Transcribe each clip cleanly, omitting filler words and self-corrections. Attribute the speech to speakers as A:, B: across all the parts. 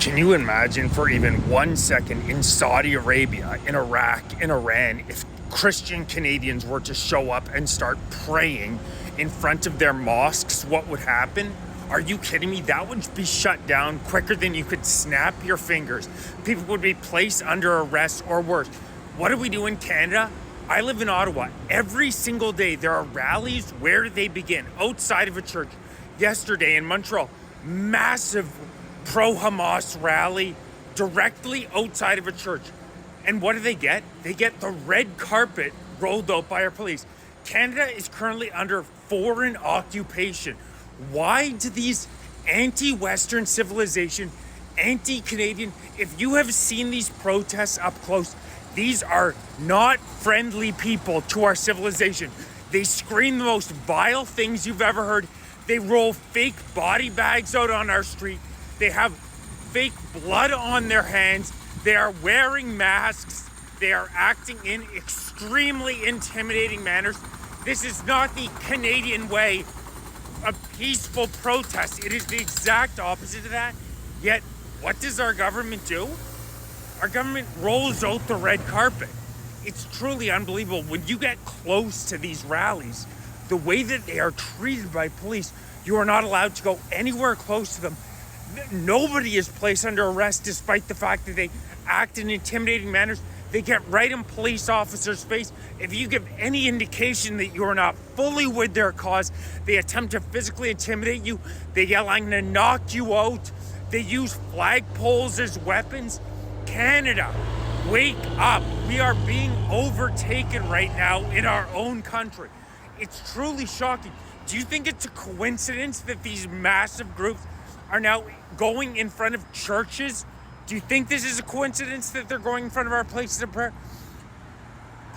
A: Can you imagine for even 1 second in Saudi Arabia, in Iraq, in Iran, if Christian Canadians were to show up and start praying in front of their mosques, what would happen? Are you kidding me? That would be shut down quicker than you could snap your fingers. People would be placed under arrest or worse. What do we do in Canada? I live in Ottawa. Every single day there are rallies. Where do they begin? Outside of a church. Yesterday in Montreal, massive pro-Hamas rally directly outside of a church. And what do they get? They get the red carpet rolled out by our police. Canada is currently under foreign occupation. Why do these anti-Western civilization, anti-Canadian, if you have seen these protests up close, these are not friendly people to our civilization. They scream the most vile things you've ever heard. They roll fake body bags out on our street. They have fake blood on their hands. They are wearing masks. They are acting in extremely intimidating manners. This is not the Canadian way of peaceful protest. It is the exact opposite of that. Yet, what does our government do? Our government rolls out the red carpet. It's truly unbelievable. When you get close to these rallies, the way that they are treated by police, you are not allowed to go anywhere close to them. Nobody is placed under arrest despite the fact that they act in intimidating manners. They get right in police officers' face. If you give any indication that you are not fully with their cause, they attempt to physically intimidate you. They yell, "I'm gonna knock you out." They use flagpoles as weapons. Canada, wake up. We are being overtaken right now in our own country. It's truly shocking. Do you think it's a coincidence that these massive groups are now going in front of churches? Do you think this is a coincidence that they're going in front of our places of prayer?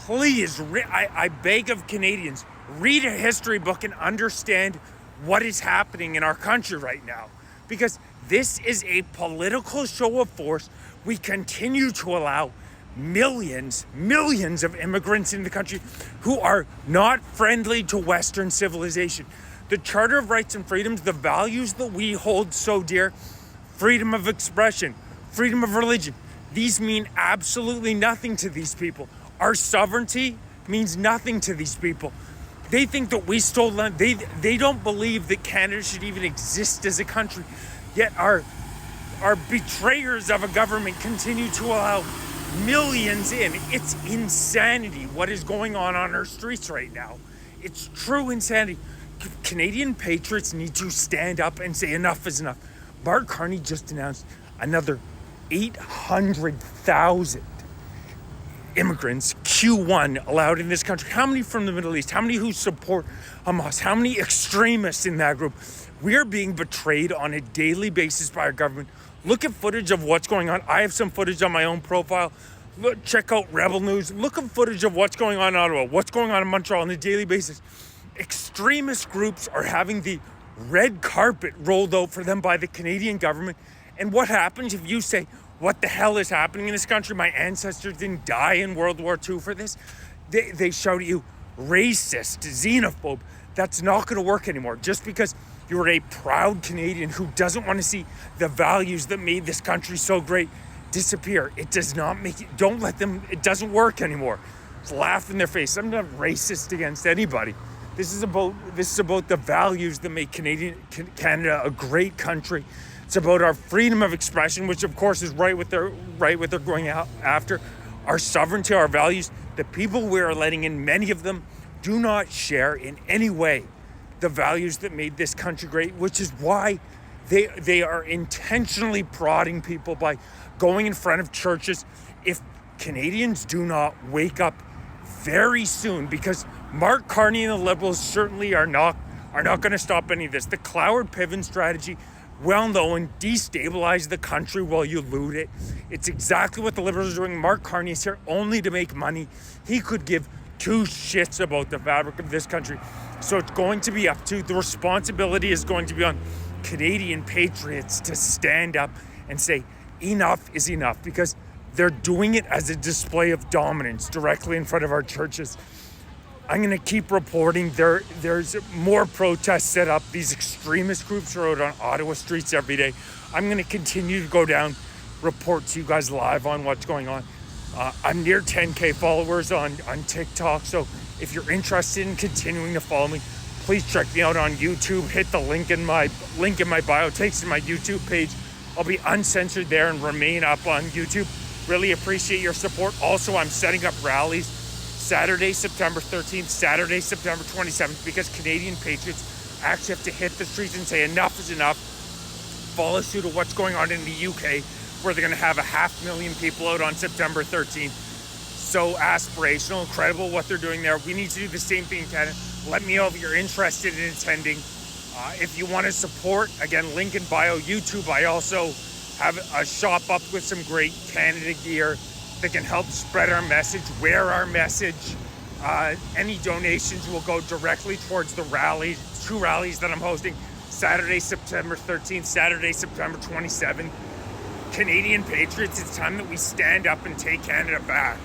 A: Please, I beg of Canadians, read a history book and understand what is happening in our country right now. Because this is a political show of force. We continue to allow millions of immigrants in the country who are not friendly to Western civilization. The Charter of Rights and Freedoms, the values that we hold so dear, freedom of expression, freedom of religion, these mean absolutely nothing to these people. Our sovereignty means nothing to these people. They think that we stole land. They don't believe that Canada should even exist as a country. Yet our betrayers of a government continue to allow millions in. It's insanity what is going on our streets right now. It's true insanity. Canadian patriots need to stand up and say enough is enough. Mark Carney just announced another 800,000 immigrants, Q1, allowed in this country. How many from the Middle East? How many who support Hamas? How many extremists in that group? We are being betrayed on a daily basis by our government. Look at footage of what's going on. I have some footage on my own profile. Look, check out Rebel News. Look at footage of what's going on in Ottawa, what's going on in Montreal on a daily basis. Extremist groups are having the red carpet rolled out for them by the Canadian government. And what happens if you say, what the hell is happening in this country? My ancestors didn't die in World War II for this. They shout at you, racist, xenophobe. That's not going to work anymore. Just because you're a proud Canadian who doesn't want to see the values that made this country so great disappear. It does not make it, don't let them, it doesn't work anymore. Just laugh in their face. I'm not racist against anybody. This is about the values that make Canada a great country. It's about our freedom of expression, which of course is right what they're going out after. Our sovereignty, our values. The people we are letting in, many of them do not share in any way the values that made this country great, which is why they are intentionally prodding people by going in front of churches. If Canadians do not wake up very soon, because Mark Carney and the Liberals certainly are not going to stop any of this. The Cloward Piven strategy, well known, destabilize the country while you loot it. It's exactly what the Liberals are doing. Mark Carney is here only to make money. He could give two shits about the fabric of this country. So it's going to be up to, the responsibility is going to be on Canadian patriots to stand up and say enough is enough, because they're doing it as a display of dominance directly in front of our churches. I'm going to keep reporting. There's more protests set up. These extremist groups are out on Ottawa streets every day. I'm going to continue to go down, report to you guys live on what's going on. I'm near 10K followers on TikTok, so if you're interested in continuing to follow me, please check me out on YouTube. Hit the link in my bio, takes to my YouTube page. I'll be uncensored there and remain up on YouTube. Really appreciate your support. Also, I'm setting up rallies Saturday, September 13th, Saturday, September 27th, because Canadian patriots actually have to hit the streets and say enough is enough. Follow suit of what's going on in the UK, where they're going to have 500,000 people out on September 13th. So aspirational, incredible what they're doing there. We need to do the same thing in Canada. Let me know if you're interested in attending. If you want to support, again, link in bio, YouTube. I also have a shop up with some great Canada gear that can help spread our message, wear our message. Any donations will go directly towards the rallies, 2 rallies that I'm hosting. Saturday, September 13th, Saturday, September 27th. Canadian patriots, it's time that we stand up and take Canada back.